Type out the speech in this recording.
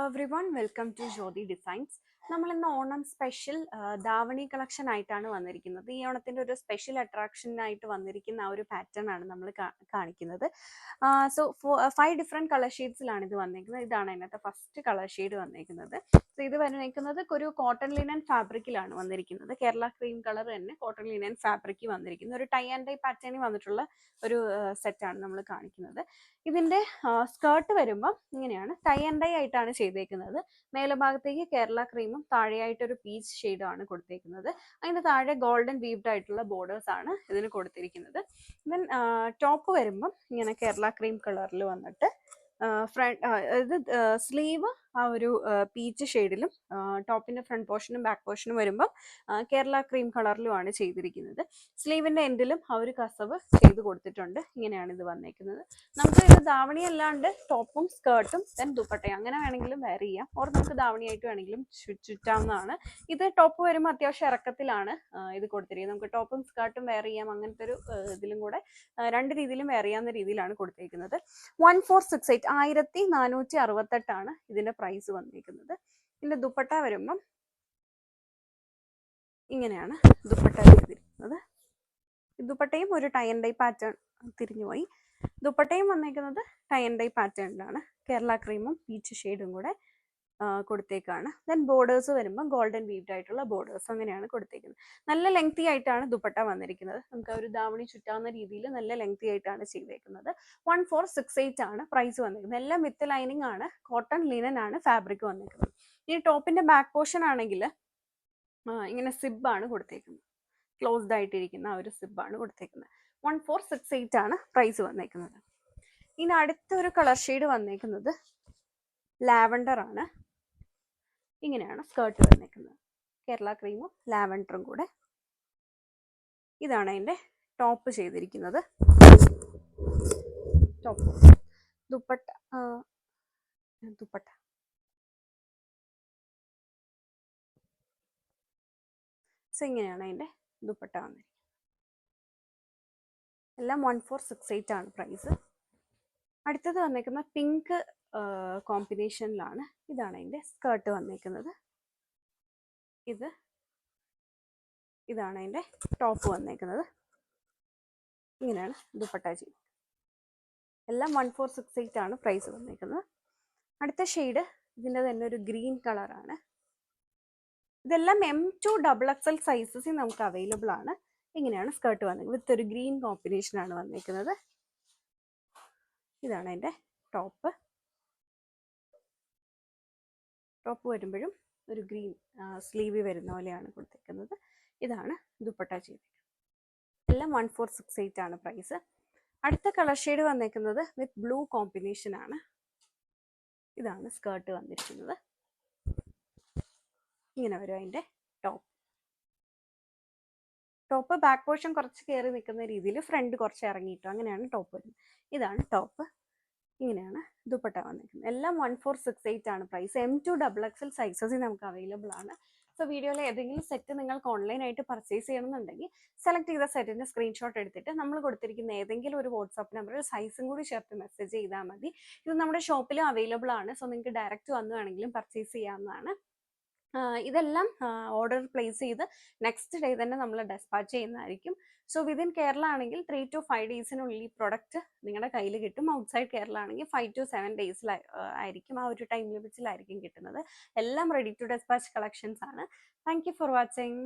Everyone welcome to Jyothi designs. നമ്മൾ ഇന്ന് Onam special davani collection ആയിട്ടാണ് വന്നിരിക്കുന്നത്. ഈ ഓണത്തിന്റെ ഒരു സ്പെഷ്യൽ അട്രാക്ഷനായിട്ട് വന്നിരിക്കുന്ന ആ ഒരു പാറ്റേൺ ആണ് നമ്മൾ കാണിക്കുന്നത്. സോ 5 ഡിഫറെന്റ് കളർ ഷെയ്ഡ്സിലാണ് ഇത് വന്നിരിക്കുന്നത്. ഇതാണ് അതിനകത്ത് ഫസ്റ്റ് കളർ ഷെയ്ഡ് വന്നിരിക്കുന്നത്. സോ ഇത് വന്നിരിക്കുന്നത് ഒരു കോട്ടൺ ലിനൻ ഫാബ്രിക്കിലാണ് വന്നിരിക്കുന്നത്. കേരള ക്രീം കളർ തന്നെ കോട്ടൺ ലിനൻ ഫാബ്രിക് വന്നിരിക്കുന്ന ഒരു ടൈ ആൻഡ് ഡൈ പാറ്റേണിൽ വന്നിട്ടുള്ള ഒരു സെറ്റാണ് നമ്മൾ കാണിക്കുന്നത്. ഇതിന്റെ സ്കേർട്ട് വരുമ്പോൾ ഇങ്ങനെയാണ്, ടൈ ആൻഡ് ഡൈ ആയിട്ടാണ് ചെയ്തേക്കുന്നത്. മേലഭാഗത്തേക്ക് കേരള ക്രീമും താഴെയായിട്ടൊരു പീച്ച് ഷെയ്ഡും ആണ് കൊടുത്തേക്കുന്നത്. അതിന്റെ താഴെ ഗോൾഡൻ വീവ്ഡ് ആയിട്ടുള്ള ബോർഡേഴ്സ് ആണ് ഇതിന് കൊടുത്തിരിക്കുന്നത്. ദെൻ ടോപ്പ് വരുമ്പം ഇങ്ങനെ കേരള ക്രീം കളറിൽ വന്നിട്ട് ഫ്രണ്ട് സ്ലീവ് ആ ഒരു പീച്ച് ഷെയ്ഡിലും ടോപ്പിന്റെ ഫ്രണ്ട് പോർഷനും ബാക്ക് പോർഷനും വരുമ്പം കേരള ക്രീം കളറിലുമാണ് ചെയ്തിരിക്കുന്നത്. സ്ലീവിന്റെ എൻഡിലും ആ ഒരു കസവ് ചെയ്ത് കൊടുത്തിട്ടുണ്ട്. ഇങ്ങനെയാണ് ഇത് വന്നേക്കുന്നത്. നമുക്ക് ഇത് ധാവണി അല്ലാണ്ട് ടോപ്പും സ്കേർട്ടും ദെൻ ദുപ്പട്ടയും അങ്ങനെ വേണമെങ്കിലും വെയർ ചെയ്യാം, ഓർ നമുക്ക് ധാവണിയായിട്ട് വേണമെങ്കിലും ചുറ്റാവുന്നതാണ്. ഇത് ടോപ്പ് വരുമ്പോൾ അത്യാവശ്യം ഇറക്കത്തിലാണ് ഇത് കൊടുത്തിരിക്കുന്നത്. നമുക്ക് ടോപ്പും സ്കേർട്ടും വെയർ ചെയ്യാം, അങ്ങനത്തെ ഒരു ഇതിലും കൂടെ രണ്ട് രീതിയിലും വെയർ ചെയ്യാവുന്ന രീതിയിലാണ് കൊടുത്തിരിക്കുന്നത്. 1468 1468 ഇതിന്റെ പ്രൈസ് വന്നിരിക്കുന്നത്. ഇതിന്റെ ദുപ്പട്ട വരുമ്പം ഇങ്ങനെയാണ് ദുപ്പട്ട ചെയ്തിരിക്കുന്നത്. ദുപ്പട്ടയും ഒരു ടൈ ആൻഡ് ഡൈ പാറ്റേൺ, തിരിഞ്ഞുപോയി. ദുപ്പട്ടയും വന്നിരിക്കുന്നത് ടൈ ആൻഡ് ഡൈ പാറ്റേണിലാണ്, കേരള ക്രീമും പീച്ച് ഷെയ്ഡും കൂടെ കൊടുത്തേക്കാണ്. ദെൻ ബോർഡേഴ്സ് വരുമ്പോൾ ഗോൾഡൻ വീവ്ഡ് ആയിട്ടുള്ള ബോർഡേഴ്സ് അങ്ങനെയാണ് കൊടുത്തേക്കുന്നത്. നല്ല ലെങ്തി ആയിട്ടാണ് ദുപ്പട്ട വന്നിരിക്കുന്നത്. നമുക്ക് ഒരു ധാവണി ചുറ്റാവുന്ന രീതിയിൽ നല്ല ലെങ്തി ആയിട്ടാണ് ചെയ്തേക്കുന്നത്. 1468 ആണ് പ്രൈസ് വന്നിരിക്കുന്നത്. എല്ലാം വിത്ത് ലൈനിങ് ആണ്, കോട്ടൺ ലിനൻ ആണ് ഫാബ്രിക് വന്നിരിക്കുന്നത്. ഈ ടോപ്പിന്റെ ബാക്ക് പോർഷൻ ആണെങ്കിൽ ഇങ്ങനെ സിബാണ് കൊടുത്തേക്കുന്നത്, ക്ലോസ്ഡ് ആയിട്ടിരിക്കുന്ന ആ ഒരു സിബാണ് കൊടുത്തേക്കുന്നത്. 1468 ആണ് പ്രൈസ് വന്നേക്കുന്നത്. ഇനി അടുത്തൊരു കളർ ഷെയ്ഡ് വന്നേക്കുന്നത് ലാവൻഡർ ആണ്. ഇങ്ങനെയാണ് സ്കേർട്ട് വന്നേക്കുന്നത്, കേരള ക്രീമും ലാവൻഡറും കൂടെ. ഇതാണ് അതിന്റെ ടോപ്പ് ചെയ്തിരിക്കുന്നത്. ടോപ്പ് ദുപ്പട്ട സോ ഇങ്ങനെയാണ് അതിന്റെ ദുപ്പട്ട വന്നിരിക്കുന്നത്. എല്ലാം 1468 ആണ് പ്രൈസ്. അടുത്തത് വന്നേക്കുന്ന പിങ്ക് കോമ്പിനേഷനിലാണ്. ഇതാണ് അതിന്റെ സ്കേർട്ട് വന്നേക്കുന്നത്. ഇതാണ് അതിന്റെ ടോപ്പ് വന്നേക്കുന്നത്. ഇങ്ങനെയാണ് ദുപ്പട്ട ചെയ്ത്. എല്ലാം 1468 ആണ് പ്രൈസ് വന്നേക്കുന്നത്. അടുത്ത ഷെയ്ഡ് ഇതിൻ്റെ തന്നെ ഒരു ഗ്രീൻ കളറാണ്. ഇതെല്ലാം M2 XXL സൈസസിൽ നമുക്ക് അവൈലബിൾ ആണ്. ഇങ്ങനെയാണ് സ്കേർട്ട് വന്നേക്കുന്നത്. വിത്ത് ഒരു ഗ്രീൻ കോമ്പിനേഷൻ ആണ് വന്നേക്കുന്നത്. ഇതാണ് അതിൻ്റെ ടോപ്പ്. ടോപ്പ് വരുമ്പോഴും ഒരു ഗ്രീൻ സ്ലീവ് വരുന്ന പോലെയാണ് കൊടുത്തേക്കുന്നത്. ഇതാണ് ദുപ്പട്ട ചെയ്തേക്കുന്നത്. എല്ലാം 1468 ആണ് പ്രൈസ്. അടുത്ത കളർ ഷെയ്ഡ് വന്നേക്കുന്നത് വിത്ത് ബ്ലൂ കോമ്പിനേഷൻ ആണ്. ഇതാണ് സ്കേർട്ട് വന്നിരിക്കുന്നത്. ഇങ്ങനെ വരും അതിൻ്റെ ടോപ്പ് ബാക്ക് പോർഷൻ കുറച്ച് കയറി നിൽക്കുന്ന രീതിയിൽ, ഫ്രണ്ട് കുറച്ച് ഇറങ്ങിയിട്ടു, അങ്ങനെയാണ് ടോപ്പ് വരുന്നത്. ഇതാണ് ടോപ്പ്. ഇങ്ങനെയാണ് ദുപ്പട്ട വന്നിരിക്കുന്നത്. എല്ലാം 1468 ആണ് പ്രൈസ്. M2 XXL സൈസസിൽ നമുക്ക് അവൈലബിൾ ആണ്. സോ വീഡിയോയിൽ ഏതെങ്കിലും സെറ്റ് നിങ്ങൾക്ക് ഓൺലൈനായിട്ട് പർച്ചേസ് ചെയ്യണമെന്നുണ്ടെങ്കിൽ സെലക്ട് ചെയ്ത സെറ്റിന്റെ സ്ക്രീൻഷോട്ട് എടുത്തിട്ട് നമ്മൾ കൊടുത്തിരിക്കുന്ന ഏതെങ്കിലും ഒരു വാട്സാപ്പ് നമ്പറിൽ സൈസും കൂടി ചേർത്ത് മെസ്സേജ് ചെയ്താൽ മതി. ഇത് നമ്മുടെ ഷോപ്പിലും അവൈലബിൾ ആണ്. സോ നിങ്ങൾക്ക് ഡയറക്റ്റ് വന്നു വേണമെങ്കിലും പർച്ചേസ് ചെയ്യാവുന്നതാണ്. ഇതെല്ലാം ഓർഡർ പ്ലേസ് ചെയ്ത് നെക്സ്റ്റ് ഡേ തന്നെ നമ്മൾ ഡെസ്പാച്ച് ചെയ്യുന്നതായിരിക്കും. സോ വിതിൻ കേരള ആണെങ്കിൽ 3 to 5 ഡേയ്സിനുള്ളിൽ ഈ പ്രൊഡക്റ്റ് നിങ്ങളുടെ കയ്യിൽ കിട്ടും. ഔട്ട്സൈഡ് കേരള ആണെങ്കിൽ 5 to 7 ഡേയ്സിൽ ആയിരിക്കും, ആ ഒരു ടൈം ലിമിറ്റിലായിരിക്കും കിട്ടുന്നത്. എല്ലാം റെഡി ടു ഡെസ്പാച്ച് കളക്ഷൻസ് ആണ്. Thank you for watching.